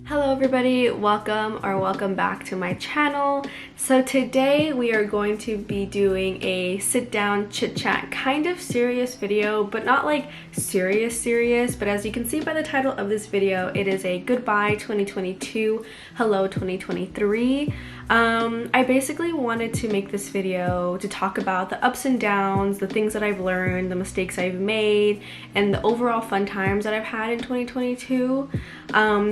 Hello everybody, welcome back to my channel. So today we are going to be doing a sit down chit chat kind of serious video, but not like serious, but as you can see by the title of this video, it is a goodbye 2022, hello 2023. I basically wanted to make this video to talk about the ups and downs, the things that I've learned, the mistakes I've made, and the overall fun times that I've had in 2022.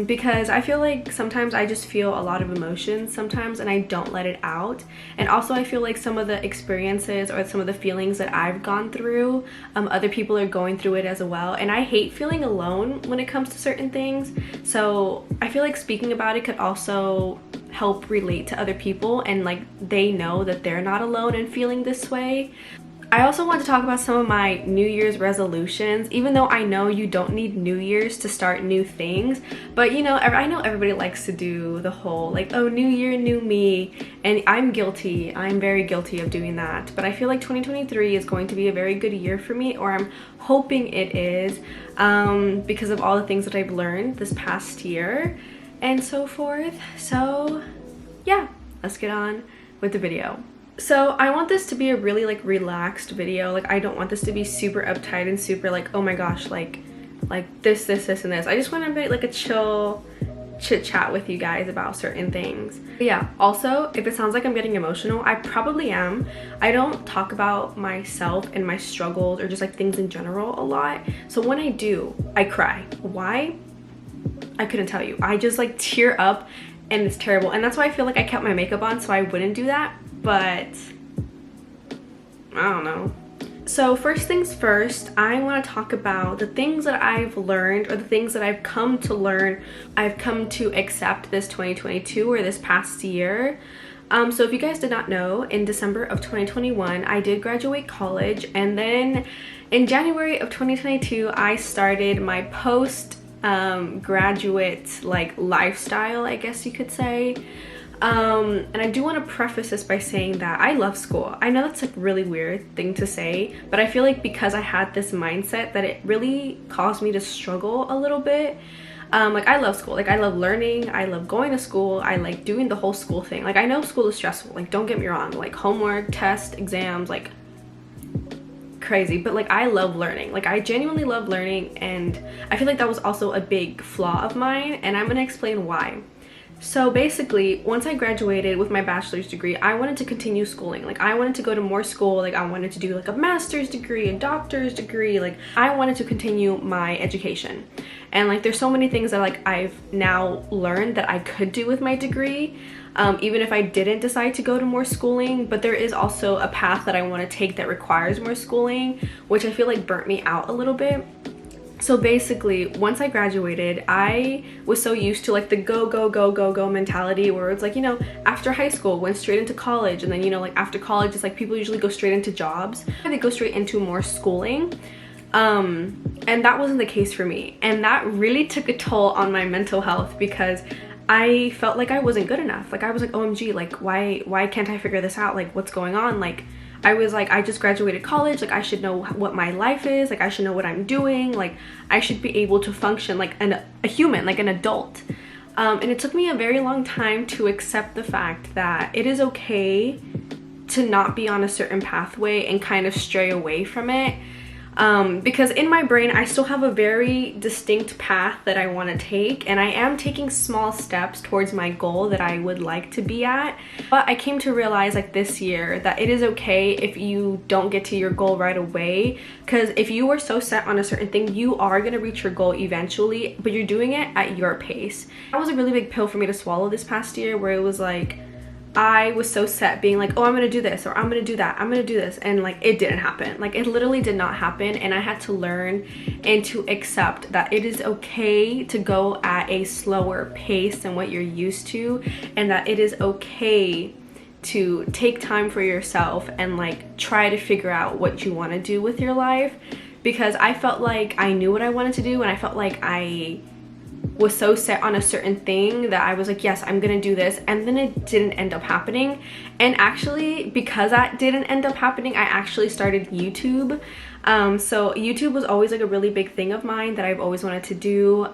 Because I feel like sometimes I just feel a lot of emotions sometimes and I don't let it out. And also I feel like some of the experiences or some of the feelings that I've gone through, other people are going through it as well. And I hate feeling alone when it comes to certain things. So I feel like speaking about it could also help relate to other people and like they know that they're not alone in feeling this way. I also want to talk about some of my New Year's resolutions, even though I know you don't need New Year's to start new things, but you know, I know everybody likes to do the whole like, oh, new year, new me, and I'm very guilty of doing that. But I feel like 2023 is going to be a very good year for me, or I'm hoping it is, because of all the things that I've learned this past year and so forth. So yeah, let's get on with the video. So I want this to be a really like relaxed video. Like I don't want this to be super uptight and super like, oh my gosh, like this and this. I just want to be like a chill chit chat with you guys about certain things. But yeah, also if it sounds like I'm getting emotional, I probably am. I don't talk about myself and my struggles or just like things in general a lot. So when I do, I cry. Why? I couldn't tell you. I just like tear up and it's terrible. And that's why I feel like I kept my makeup on so I wouldn't do that. But I don't know. So first things first, I want to talk about the things that I've learned or the things that I've come to learn, I've come to accept this 2022 or this past year. So if you guys did not know, in December of 2021, I did graduate college, and then in January of 2022, I started my graduate like lifestyle, I guess you could say. And I do want to preface this by saying that I love school. I know that's like a really weird thing to say, but I feel like because I had this mindset that it really caused me to struggle a little bit. Like I love school, like I love learning, I love going to school, I like doing the whole school thing. Like I know school is stressful, like don't get me wrong, like homework, tests, exams, like crazy, but like I love learning. Like I genuinely love learning, and I feel like that was also a big flaw of mine, and I'm gonna explain why. So basically, once I graduated with my bachelor's degree, I wanted to continue schooling. Like I wanted to go to more school. Like I wanted to do like a master's degree, a doctor's degree. Like I wanted to continue my education. And like there's so many things that like I've now learned that I could do with my degree, even if I didn't decide to go to more schooling. But there is also a path that I want to take that requires more schooling, which I feel like burnt me out a little bit. So basically, once I graduated, I was so used to like the go mentality where it's like, you know, after high school, went straight into college. And then, you know, like after college, it's like people usually go straight into jobs. They go straight into more schooling. And that wasn't the case for me. And that really took a toll on my mental health because I felt like I wasn't good enough. Like I was like, OMG, like why can't I figure this out? Like what's going on? Like I was like, I just graduated college, like I should know what my life is, like I should know what I'm doing, like I should be able to function like a human, like an adult. And it took me a very long time to accept the fact that it is okay to not be on a certain pathway and kind of stray away from it. Because in my brain, I still have a very distinct path that I want to take, and I am taking small steps towards my goal that I would like to be at. But I came to realize like this year that it is okay if you don't get to your goal right away, because if you are so set on a certain thing, you are going to reach your goal eventually, but you're doing it at your pace. That was a really big pill for me to swallow this past year, where it was like, I was so set being like, oh, I'm gonna do this, or I'm gonna do that, I'm gonna do this, and like it didn't happen. Like it literally did not happen, and I had to learn and to accept that it is okay to go at a slower pace than what you're used to, and that it is okay to take time for yourself and like try to figure out what you want to do with your life. Because I felt like I knew what I wanted to do, and I felt like I was so set on a certain thing that I was like, yes, I'm gonna do this, and then it didn't end up happening. And actually, because that didn't end up happening, I actually started YouTube. So YouTube was always like a really big thing of mine that I've always wanted to do.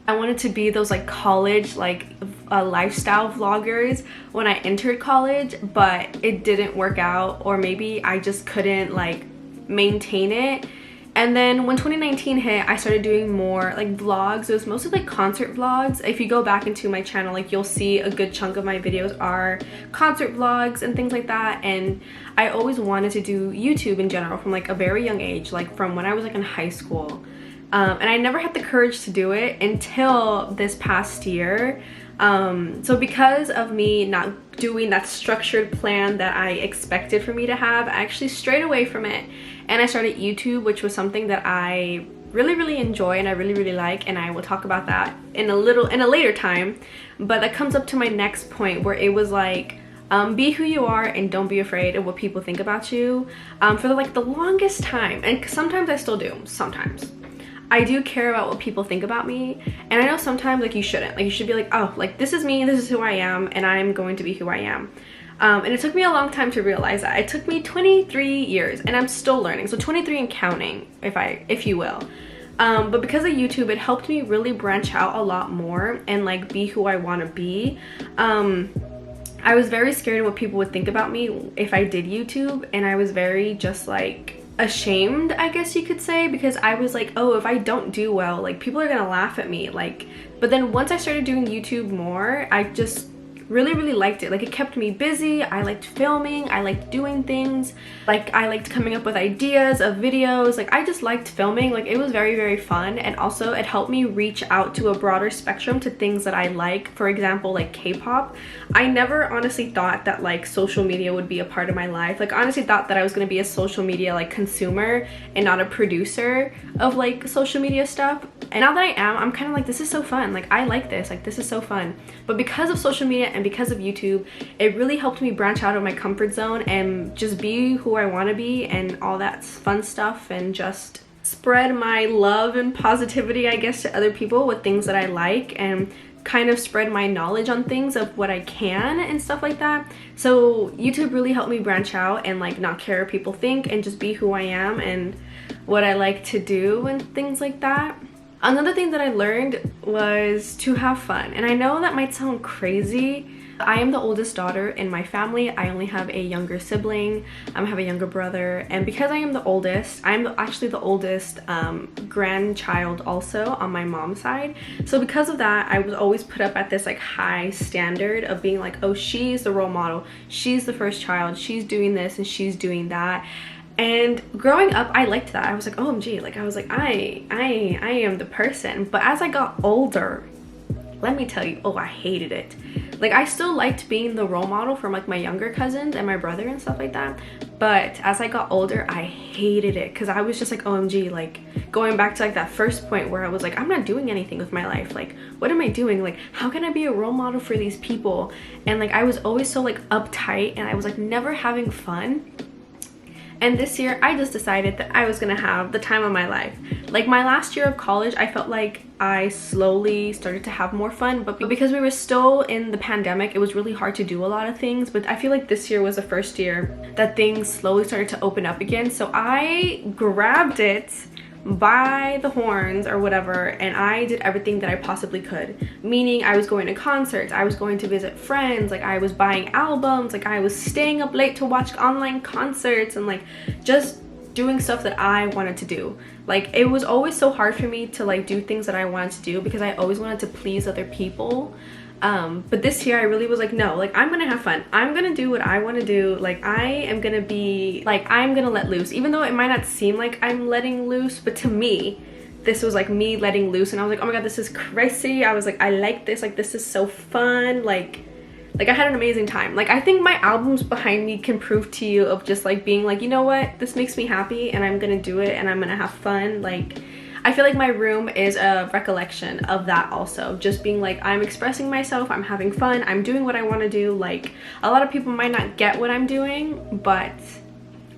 I wanted to be those like college like lifestyle vloggers when I entered college, but it didn't work out, or maybe I just couldn't like maintain it. And then when 2019 hit, I started doing more like vlogs. It was mostly like concert vlogs. If you go back into my channel, like you'll see a good chunk of my videos are concert vlogs and things like that. And I always wanted to do YouTube in general from like a very young age, like from when I was like in high school. And I never had the courage to do it until this past year. So because of me not doing that structured plan that I expected for me to have, I actually strayed away from it, and I started YouTube, which was something that I really enjoy and I really like, and I will talk about that in a later time. But that comes up to my next point, where it was like, be who you are and don't be afraid of what people think about you. For the longest time, and sometimes I still do, sometimes I do care about what people think about me. And I know sometimes like you shouldn't, like you should be like, oh, like this is me, this is who I am, and I'm going to be who I am. And it took me a long time to realize that. It took me 23 years, and I'm still learning, so 23 and counting, if you will. But because of YouTube, it helped me really branch out a lot more and like be who I want to be. I was very scared of what people would think about me if I did YouTube, and I was very just like ashamed, I guess you could say, because I was like, oh, if I don't do well, like people are gonna laugh at me. Like, but then once I started doing YouTube more, I just really liked it. Like, it kept me busy. I liked filming, I liked doing things, like I liked coming up with ideas of videos. Like, I just liked filming. Like, it was very fun, and also it helped me reach out to a broader spectrum to things that I like. For example, like K-pop. I never honestly thought that like social media would be a part of my life. Like, honestly thought that I was gonna be a social media like consumer and not a producer of like social media stuff. And now that I am, I'm kind of like, this is so fun. Like, I like this. Like, this is so fun. But because of social media and because of YouTube, it really helped me branch out of my comfort zone and just be who I want to be and all that fun stuff, and just spread my love and positivity, I guess, to other people with things that I like, and kind of spread my knowledge on things of what I can and stuff like that. So YouTube really helped me branch out and like not care what people think, and just be who I am and what I like to do and things like that. Another thing that I learned was to have fun. And I know that might sound crazy. I am the oldest daughter in my family. I only have a younger sibling. I have a younger brother. And because I am the oldest, I'm actually the oldest grandchild also on my mom's side. So because of that, I was always put up at this like high standard of being like, oh, she's the role model. She's the first child. She's doing this and she's doing that. And growing up, I liked that. I was like, OMG, like I was like, I am the person. But as I got older, let me tell you, oh, I hated it. Like, I still liked being the role model for like my younger cousins and my brother and stuff like that. But as I got older, I hated it, because I was just like, OMG, like going back to like that first point where I was like, I'm not doing anything with my life. Like, what am I doing? Like, how can I be a role model for these people? And like, I was always so like uptight, and I was like never having fun. And this year, I just decided that I was gonna have the time of my life. Like, my last year of college, I felt like I slowly started to have more fun, but because we were still in the pandemic, it was really hard to do a lot of things. But I feel like this year was the first year that things slowly started to open up again. So I grabbed it by the horns or whatever, and I did everything that I possibly could. Meaning, I was going to concerts, I was going to visit friends, like I was buying albums, like I was staying up late to watch online concerts, and like just doing stuff that I wanted to do. Like, it was always so hard for me to like do things that I wanted to do, because I always wanted to please other people. But this year I really was like, no, like I'm gonna have fun. I'm gonna do what I want to do. Like, I am gonna be like, I'm gonna let loose, even though it might not seem like I'm letting loose, but to me this was like me letting loose. And I was like, oh my god, this is crazy. I was like, I like this, like this is so fun. Like I had an amazing time. Like, I think my albums behind me can prove to you of just like being like, you know what, this makes me happy and I'm gonna do it and I'm gonna have fun. Like, I feel like my room is a recollection of that also. Just being like, I'm expressing myself, I'm having fun, I'm doing what I want to do. Like, a lot of people might not get what I'm doing, but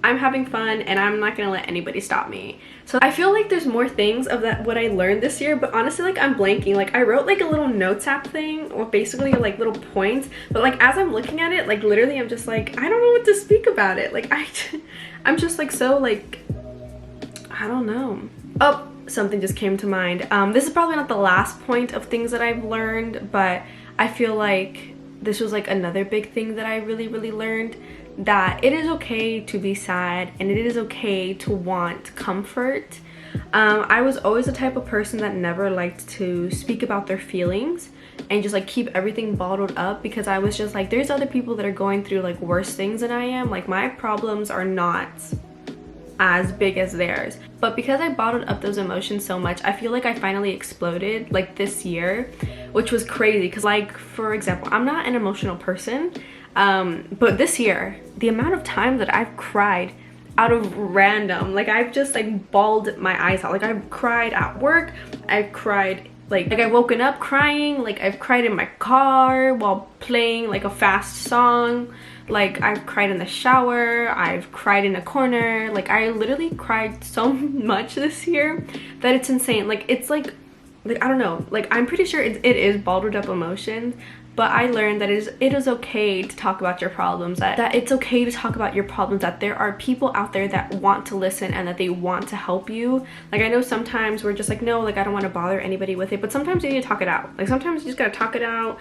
I'm having fun and I'm not gonna let anybody stop me. So I feel like there's more things of that what I learned this year, but honestly, like I'm blanking. Like, I wrote like a little notes app thing, or basically like little points, but like as I'm looking at it, like literally I'm just like, I don't know what to speak about it. Like I'm just like so like, I don't know. Oh, something just came to mind. This is probably not the last point of things that I've learned, but I feel like this was like another big thing that I really learned, that it is okay to be sad and it is okay to want comfort. I was always the type of person that never liked to speak about their feelings and just like keep everything bottled up, because I was just like, there's other people that are going through like worse things than I am. Like my problems are not as big as theirs. But because I bottled up those emotions so much, I feel like I finally exploded like this year, which was crazy. Because like, for example, I'm not an emotional person, but this year, the amount of time that I've cried out of random, like I've just like bawled my eyes out. Like I've cried at work, I've cried like I've woken up crying, like I've cried in my car while playing like a fast song, like I've cried in the shower, I've cried in a corner. Like I literally cried so much this year that it's insane. Like it's like I don't know, like I'm pretty sure it is bottled up emotions, but I learned that it is okay to talk about your problems, that it's okay to talk about your problems, that there are people out there that want to listen and that they want to help you. Like I know sometimes we're just like, no, like I don't want to bother anybody with it, but sometimes you need to talk it out. Like sometimes you just gotta talk it out,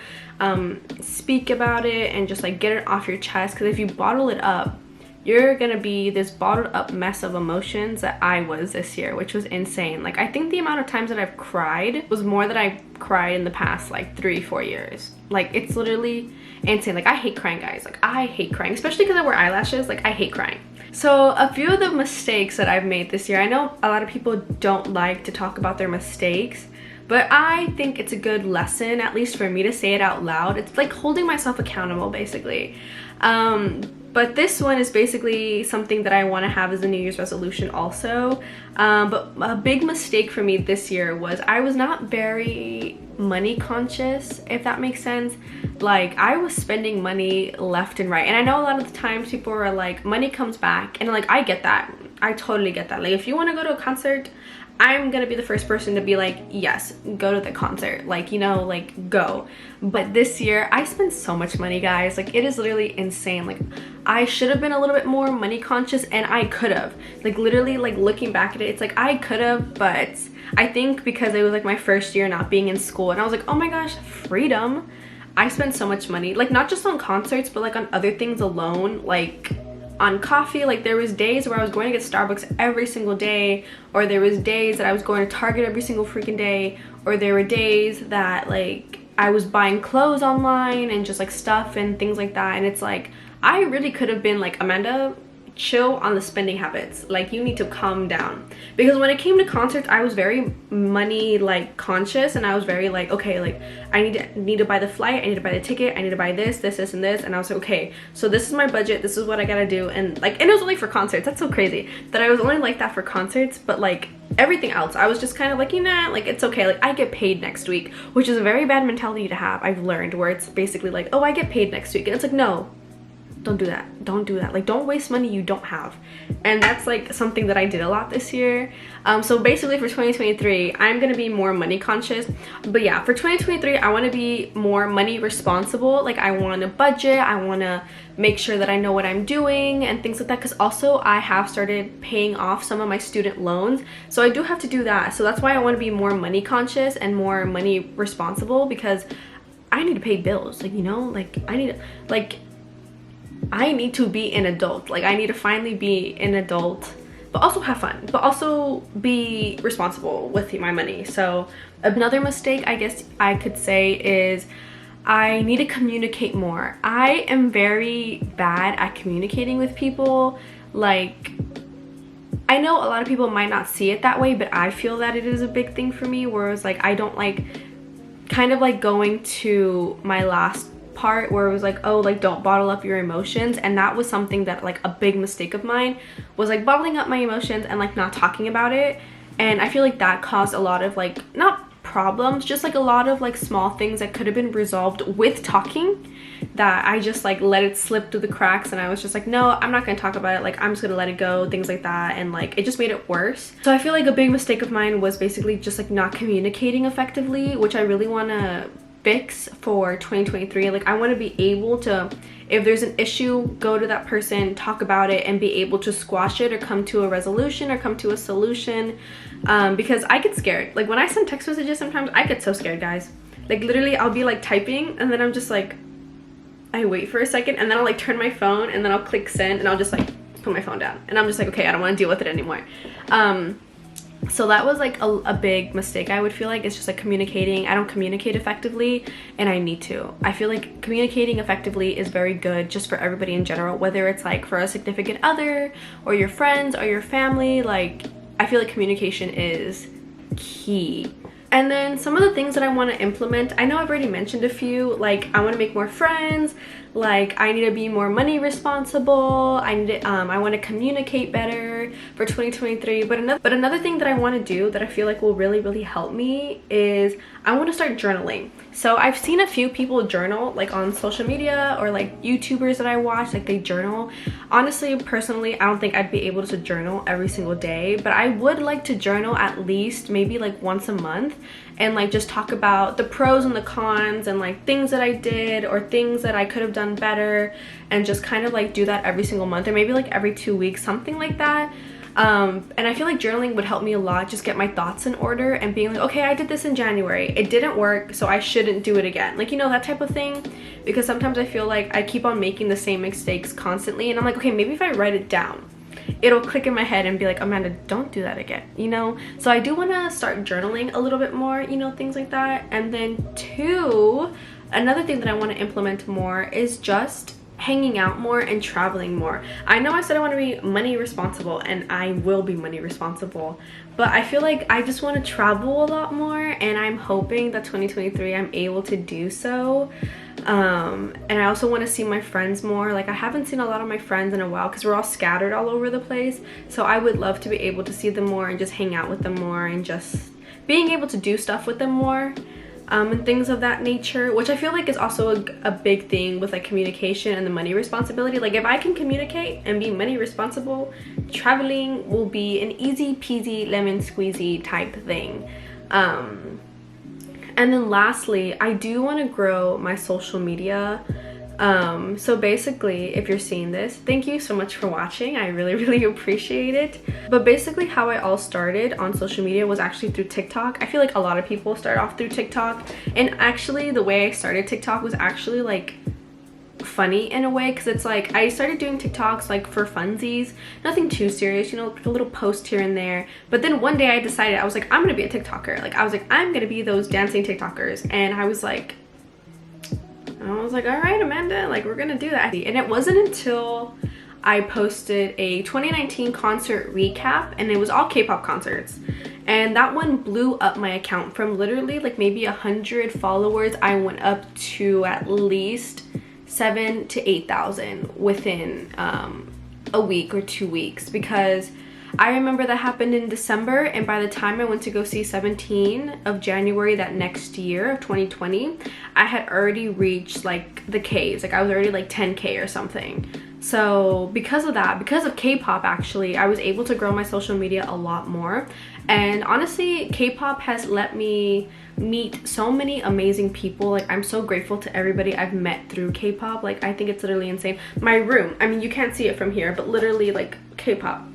speak about it and just like get it off your chest, because if you bottle it up, you're gonna be this bottled up mess of emotions that I was this year, which was insane. Like I think the amount of times that I've cried was more than I've cried in the past like 3-4 years. Like it's literally insane. Like I hate crying, guys. Like I hate crying, especially because I wear eyelashes. Like I hate crying. So a few of the mistakes that I've made this year, I know a lot of people don't like to talk about their mistakes, but I think it's a good lesson, at least for me, to say it out loud. It's like holding myself accountable, basically. But this one is basically something that I want to have as a New Year's resolution also. But a big mistake for me this year was I was not very money conscious, if that makes sense. Like I was spending money left and right. And I know a lot of the times people are like, money comes back. And like, I get that. I totally get that. Like if you want to go to a concert, I'm gonna be the first person to be like, yes, go to the concert, like, you know, like go. But this year I spent so much money, guys. Like it is literally insane. Like I should have been a little bit more money conscious, and I could have, like literally, like looking back at it, it's like I could have, but I think because it was like my first year not being in school and I was like, oh my gosh, freedom, I spent so much money, like not just on concerts but like on other things alone, like on coffee. Like there was days where I was going to get Starbucks every single day, or there was days that I was going to Target every single freaking day, or there were days that like I was buying clothes online and just like stuff and things like that. And it's like I really could have been like, Amanda, chill on the spending habits, like you need to calm down. Because when it came to concerts, I was very money like conscious, and I was very like, okay, like I need to buy the flight, I need to buy the ticket, I need to buy this and this, and I was like, okay, so this is my budget, this is what I gotta do. And like, and it was only for concerts. That's so crazy that I was only like that for concerts, but like everything else I was just kind of like, you know, like it's okay, like I get paid next week, which is a very bad mentality to have, I've learned, where it's basically like, oh, I get paid next week, and it's like, no, don't do that, don't do that. Like don't waste money you don't have. And that's like something that I did a lot this year. So basically for 2023 I'm gonna be more money conscious. But yeah, for 2023 I want to be more money responsible. Like I want to budget, I want to make sure that I know what I'm doing and things like that, because also I have started paying off some of my student loans, so I do have to do that. So that's why I want to be more money conscious and more money responsible, because I need to pay bills, like, you know, like I need to be an adult. Like I need to finally be an adult, but also have fun, but also be responsible with my money. So another mistake I guess I could say is I need to communicate more. I am very bad at communicating with people. Like I know a lot of people might not see it that way, but I feel that it is a big thing for me, whereas like I don't like, kind of like going to my last part where it was like, oh, like don't bottle up your emotions. And that was something that like a big mistake of mine was, like bottling up my emotions and like not talking about it. And I feel like that caused a lot of like, not problems, just like a lot of like small things that could have been resolved with talking, that I just like let it slip through the cracks, and I was just like, no, I'm not gonna talk about it, like I'm just gonna let it go, things like that. And like it just made it worse. So I feel like a big mistake of mine was basically just like not communicating effectively, which I really want to fix for 2023. Like I want to be able to, if there's an issue, go to that person, talk about it, and be able to squash it or come to a resolution or come to a solution. Because I get scared. Like when I send text messages, sometimes I get so scared, guys. Like literally I'll be like typing and then I'm just like, I wait for a second and then I'll like turn my phone and then I'll click send and I'll just like put my phone down and I'm just like, okay, I don't want to deal with it anymore. So that was like a big mistake. I would feel like it's just like communicating. I don't communicate effectively and I need to. I feel like communicating effectively is very good just for everybody in general, whether it's like for a significant other or your friends or your family. Like I feel like communication is key. And then some of the things that I want to implement, I know I've already mentioned a few, like I want to make more friends, like I need to be more money responsible, I want to communicate better for 2023. But another thing that I want to do that I feel like will really help me is I want to start journaling. So I've seen a few people journal like on social media or like YouTubers that I watch, like they journal. Honestly, personally, I don't think I'd be able to journal every single day, but I would like to journal at least maybe like once a month and like just talk about the pros and the cons and like things that I did or things that I could have done better, and just kind of like do that every single month or maybe like every 2 weeks, something like that. And I feel like journaling would help me a lot, just get my thoughts in order and being like, okay, I did this in January, it didn't work, so I shouldn't do it again, like, you know, that type of thing. Because sometimes I feel like I keep on making the same mistakes constantly and I'm like, okay, maybe if I write it down it'll click in my head and be like, Amanda, don't do that again, you know. So I do want to start journaling a little bit more, you know, things like that. And then another thing that I want to implement more is just hanging out more and traveling more. I know I said I want to be money responsible and I will be money responsible, but I feel like I just want to travel a lot more, and I'm hoping that 2023 I'm able to do so. And I also want to see my friends more. Like I haven't seen a lot of my friends in a while because we're all scattered all over the place, so I would love to be able to see them more and just hang out with them more and just being able to do stuff with them more. And things of that nature, which I feel like is also a big thing with like communication and the money responsibility. Like if I can communicate and be money responsible, traveling will be an easy peasy lemon squeezy type thing. And then lastly, I do want to grow my social media. So basically, if you're seeing this, thank you so much for watching. I really appreciate it. But basically how I all started on social media was actually through TikTok. I feel like a lot of people start off through TikTok, and actually the way I started TikTok was actually like funny in a way, because it's like I started doing TikToks like for funsies, nothing too serious, you know, a little post here and there. But then one day I decided, I was like, I'm gonna be a TikToker. Like I was like, I'm gonna be those dancing TikTokers. And I was like, all right, Amanda, like we're gonna do that. And it wasn't until I posted a 2019 concert recap, and it was all K-pop concerts, and that one blew up my account. From literally like maybe 100 followers, I went up to at least 7,000 to 8,000 within a week or 2 weeks, because I remember that happened in December, and by the time I went to go see 17 of January that next year of 2020, I had already reached like the Ks. Like I was already like 10K or something. So because of that, because of K-pop actually, I was able to grow my social media a lot more. And honestly, K-pop has let me meet so many amazing people. Like I'm so grateful to everybody I've met through K-pop. Like I think it's literally insane. My room, I mean, you can't see it from here, but literally like K-pop,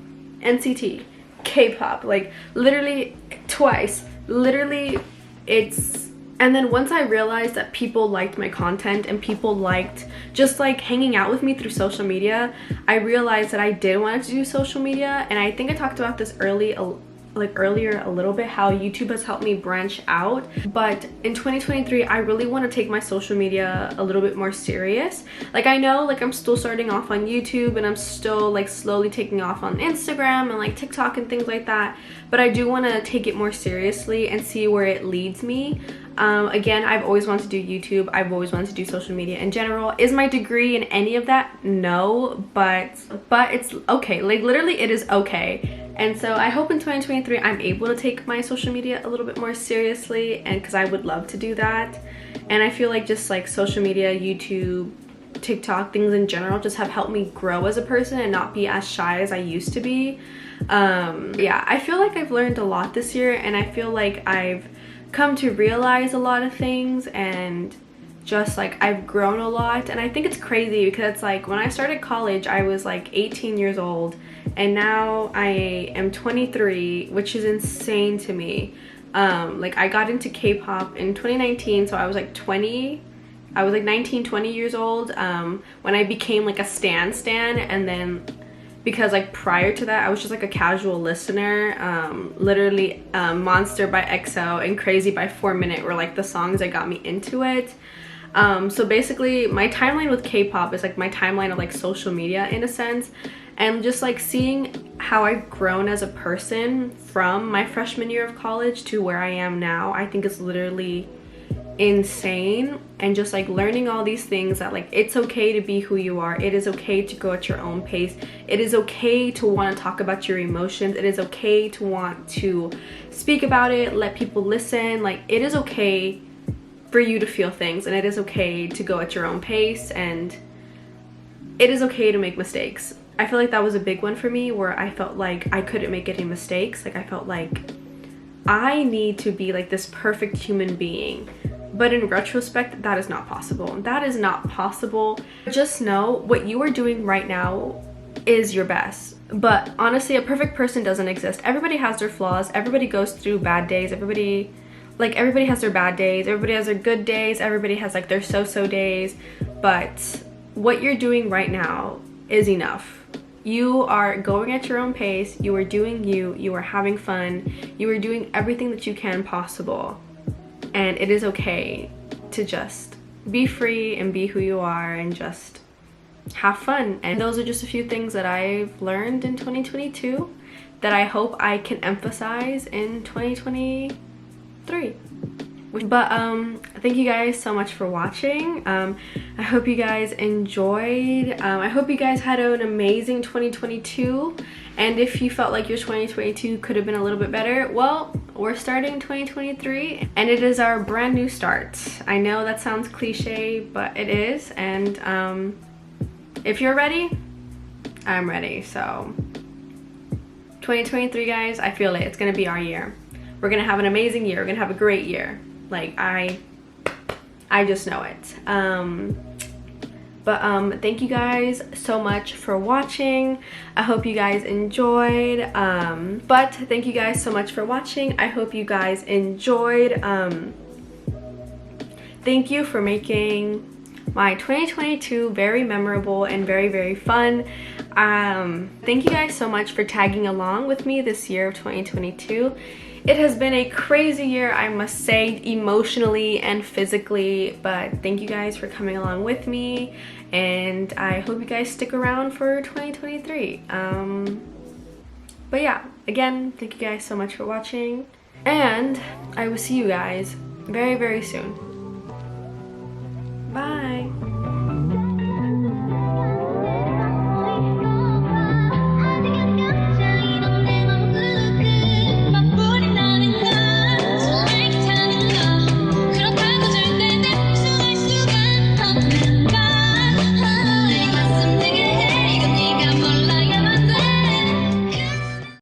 NCT, K-pop, like literally twice, literally it's. And then once I realized that people liked my content and people liked just like hanging out with me through social media, I realized that I did want to do social media. And I think I talked about this earlier a little bit, how YouTube has helped me branch out. But in 2023, I really want to take my social media a little bit more serious. Like I know like I'm still starting off on YouTube, and I'm still like slowly taking off on Instagram and like TikTok and things like that, but I do want to take it more seriously and see where it leads me. Again, I've always wanted to do YouTube. I've always wanted to do social media in general. Is my degree in any of that? No, but it's okay. Like literally it is okay. And so I hope in 2023 I'm able to take my social media a little bit more seriously, and because I would love to do that. And I feel like just like social media, YouTube, TikTok, things in general just have helped me grow as a person and not be as shy as I used to be. Yeah, I feel like I've learned a lot this year, and I feel like I've come to realize a lot of things, and just like I've grown a lot. And I think it's crazy because it's like when I started college I was like 18 years old, and now I am 23, which is insane to me. Like I got into K-pop in 2019, so I was like 20. I was like 19, 20 years old when I became like a stan, and then because like prior to that I was just like a casual listener. Literally Monster by EXO and Crazy by 4 Minute were like the songs that got me into it. So basically my timeline with K-pop is like my timeline of like social media in a sense, and just like seeing how I've grown as a person from my freshman year of college to where I am now, I think it's literally insane. And just like learning all these things that like it's okay to be who you are, it is okay to go at your own pace, it is okay to want to talk about your emotions, it is okay to want to speak about it, let people listen. Like it is okay for you to feel things, and it is okay to go at your own pace, and it is okay to make mistakes. I feel like that was a big one for me, where I felt like I couldn't make any mistakes. Like I felt like I need to be like this perfect human being, but in retrospect that is not possible. That is not possible. Just know what you are doing right now is your best. But honestly, a perfect person doesn't exist. Everybody has their flaws, everybody goes through bad days, everybody has their bad days, everybody has their good days, everybody has like their so-so days, but what you're doing right now is enough. You are going at your own pace, you are doing you, you are having fun, you are doing everything that you can possible, and it is okay to just be free and be who you are and just have fun. And those are just a few things that I've learned in 2022 that I hope I can emphasize in 2023. But thank you guys so much for watching. I hope you guys enjoyed. I hope you guys had an amazing 2022, and if you felt like your 2022 could have been a little bit better, well, we're starting 2023 and it is our brand new start. I know that sounds cliche, but it is. And if you're ready, I'm ready. So 2023, guys, I feel it. It's gonna be our year. We're gonna have an amazing year. We're gonna have a great year. Like I just know it. But thank you guys so much for watching. I hope you guys enjoyed. But thank you guys so much for watching. I hope you guys enjoyed. Thank you for making my 2022 very memorable and very, very fun. Thank you guys so much for tagging along with me this year of 2022. It has been a crazy year, I must say, emotionally and physically, but thank you guys for coming along with me, and I hope you guys stick around for 2023. But yeah, again, thank you guys so much for watching, and I will see you guys very, very soon. Bye!